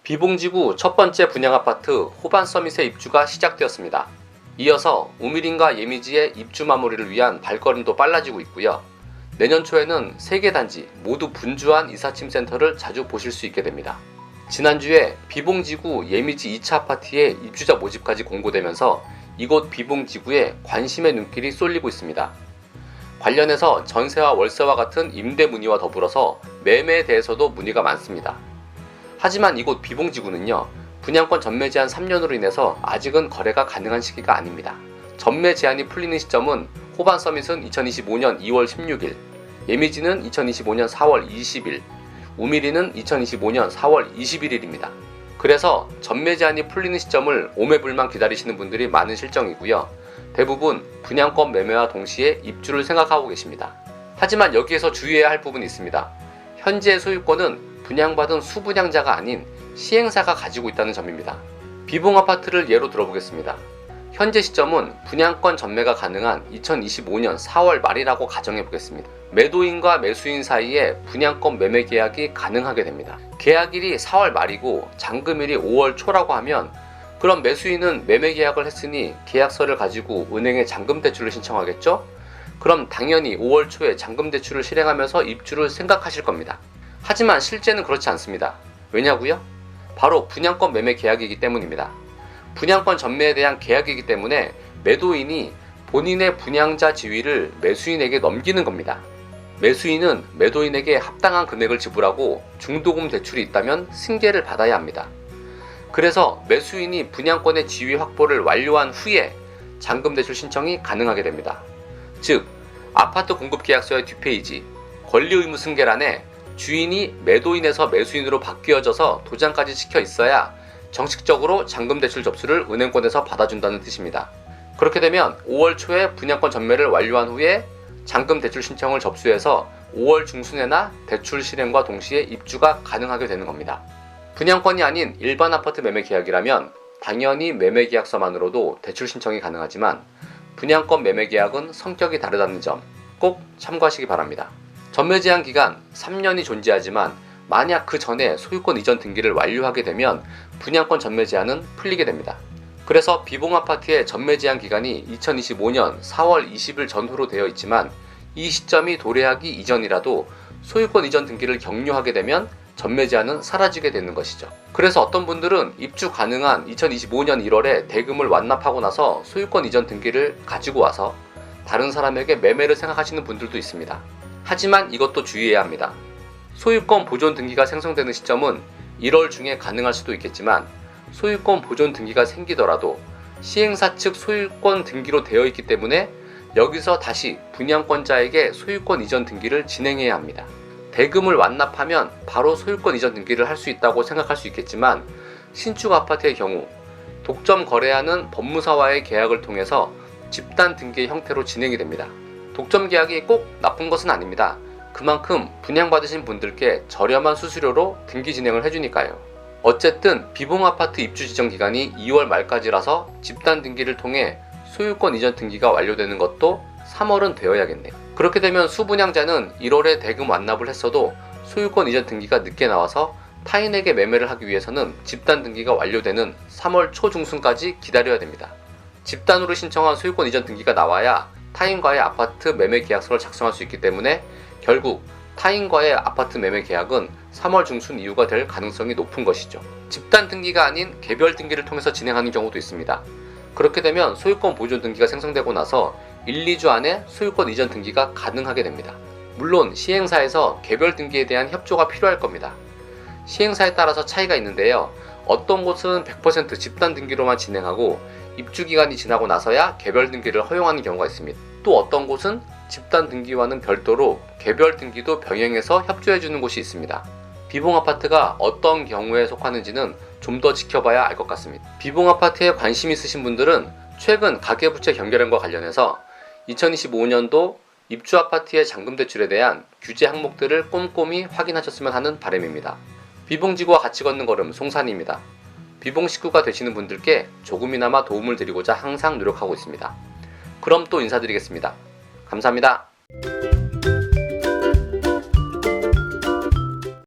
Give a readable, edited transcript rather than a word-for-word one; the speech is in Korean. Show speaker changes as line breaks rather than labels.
비봉지구 첫 번째 분양아파트 호반서밋의 입주가 시작되었습니다. 이어서 우미린과 예미지의 입주 마무리를 위한 발걸음도 빨라지고 있고요. 내년 초에는 3개 단지 모두 분주한 이삿짐 센터를 자주 보실 수 있게 됩니다. 지난주에 비봉지구 예미지 2차 아파트의 입주자 모집까지 공고되면서 이곳 비봉지구에 관심의 눈길이 쏠리고 있습니다. 관련해서 전세와 월세와 같은 임대 문의와 더불어서 매매에 대해서도 문의가 많습니다. 하지만 이곳 비봉지구는요, 분양권 전매 제한 3년으로 인해서 아직은 거래가 가능한 시기가 아닙니다. 전매 제한이 풀리는 시점은 호반서밋은 2025년 2월 16일, 예미지는 2025년 4월 20일, 우미리는 2025년 4월 21일입니다. 그래서 전매 제한이 풀리는 시점을 오매불망 기다리시는 분들이 많은 실정이고요. 대부분 분양권 매매와 동시에 입주를 생각하고 계십니다. 하지만 여기에서 주의해야 할 부분이 있습니다. 현재의 소유권은 분양받은 수분양자가 아닌 시행사가 가지고 있다는 점입니다. 비봉아파트를 예로 들어보겠습니다. 현재 시점은 분양권 전매가 가능한 2025년 4월 말이라고 가정해 보겠습니다. 매도인과 매수인 사이에 분양권 매매 계약이 가능하게 됩니다. 계약일이 4월 말이고 잔금일이 5월 초라고 하면 그럼 매수인은 매매 계약을 했으니 계약서를 가지고 은행에 잔금 대출을 신청하겠죠? 그럼 당연히 5월 초에 잔금 대출을 실행하면서 입주를 생각하실 겁니다. 하지만 실제는 그렇지 않습니다. 왜냐고요? 바로 분양권 매매 계약이기 때문입니다. 분양권 전매에 대한 계약이기 때문에 매도인이 본인의 분양자 지위를 매수인에게 넘기는 겁니다. 매수인은 매도인에게 합당한 금액을 지불하고 중도금 대출이 있다면 승계를 받아야 합니다. 그래서 매수인이 분양권의 지위 확보를 완료한 후에 잔금 대출 신청이 가능하게 됩니다. 즉, 아파트 공급 계약서의 뒷페이지 권리 의무 승계란에 주인이 매도인에서 매수인으로 바뀌어져서 도장까지 찍혀 있어야 정식적으로 잔금 대출 접수를 은행권에서 받아준다는 뜻입니다. 그렇게 되면 5월 초에 분양권 전매를 완료한 후에 잔금 대출 신청을 접수해서 5월 중순에나 대출 실행과 동시에 입주가 가능하게 되는 겁니다. 분양권이 아닌 일반 아파트 매매 계약이라면 당연히 매매 계약서만으로도 대출 신청이 가능하지만 분양권 매매 계약은 성격이 다르다는 점 꼭 참고하시기 바랍니다. 전매 제한 기간 3년이 존재하지만 만약 그 전에 소유권 이전 등기를 완료하게 되면 분양권 전매 제한은 풀리게 됩니다. 그래서 비봉아파트의 전매 제한 기간이 2025년 4월 20일 전후로 되어 있지만 이 시점이 도래하기 이전이라도 소유권 이전 등기를 격려하게 되면 전매 제한은 사라지게 되는 것이죠. 그래서 어떤 분들은 입주 가능한 2025년 1월에 대금을 완납하고 나서 소유권 이전 등기를 가지고 와서 다른 사람에게 매매를 생각하시는 분들도 있습니다. 하지만 이것도 주의해야 합니다. 소유권 보존 등기가 생성되는 시점은 1월 중에 가능할 수도 있겠지만 소유권 보존 등기가 생기더라도 시행사 측 소유권 등기로 되어 있기 때문에 여기서 다시 분양권자에게 소유권 이전 등기를 진행해야 합니다. 대금을 완납하면 바로 소유권 이전 등기를 할 수 있다고 생각할 수 있겠지만 신축 아파트의 경우 독점 거래하는 법무사와의 계약을 통해서 집단 등기의 형태로 진행이 됩니다. 독점 계약이 꼭 나쁜 것은 아닙니다. 그만큼 분양받으신 분들께 저렴한 수수료로 등기 진행을 해주니까요. 어쨌든 비봉아파트 입주 지정 기간이 2월 말까지라서 집단 등기를 통해 소유권 이전 등기가 완료되는 것도 3월은 되어야겠네요. 그렇게 되면 수분양자는 1월에 대금 완납을 했어도 소유권 이전 등기가 늦게 나와서 타인에게 매매를 하기 위해서는 집단 등기가 완료되는 3월 초중순까지 기다려야 됩니다. 집단으로 신청한 소유권 이전 등기가 나와야 타인과의 아파트 매매 계약서를 작성할 수 있기 때문에 결국 타인과의 아파트 매매 계약은 3월 중순 이후가 될 가능성이 높은 것이죠. 집단 등기가 아닌 개별 등기를 통해서 진행하는 경우도 있습니다. 그렇게 되면 소유권 보존 등기가 생성되고 나서 1, 2주 안에 소유권 이전 등기가 가능하게 됩니다. 물론 시행사에서 개별 등기에 대한 협조가 필요할 겁니다. 시행사에 따라서 차이가 있는데요. 어떤 곳은 100% 집단 등기로만 진행하고 입주 기간이 지나고 나서야 개별 등기를 허용하는 경우가 있습니다. 또 어떤 곳은 집단 등기와는 별도로 개별 등기도 병행해서 협조해주는 곳이 있습니다. 비봉아파트가 어떤 경우에 속하는지는 좀 더 지켜봐야 알 것 같습니다. 비봉아파트에 관심 있으신 분들은 최근 가계부채 경계량과 관련해서 2025년도 입주아파트의 잔금대출에 대한 규제 항목들을 꼼꼼히 확인하셨으면 하는 바람입니다. 비봉지구와 같이 걷는 걸음 송산입니다. 비봉 식구가 되시는 분들께 조금이나마 도움을 드리고자 항상 노력하고 있습니다. 그럼 또 인사드리겠습니다. 감사합니다.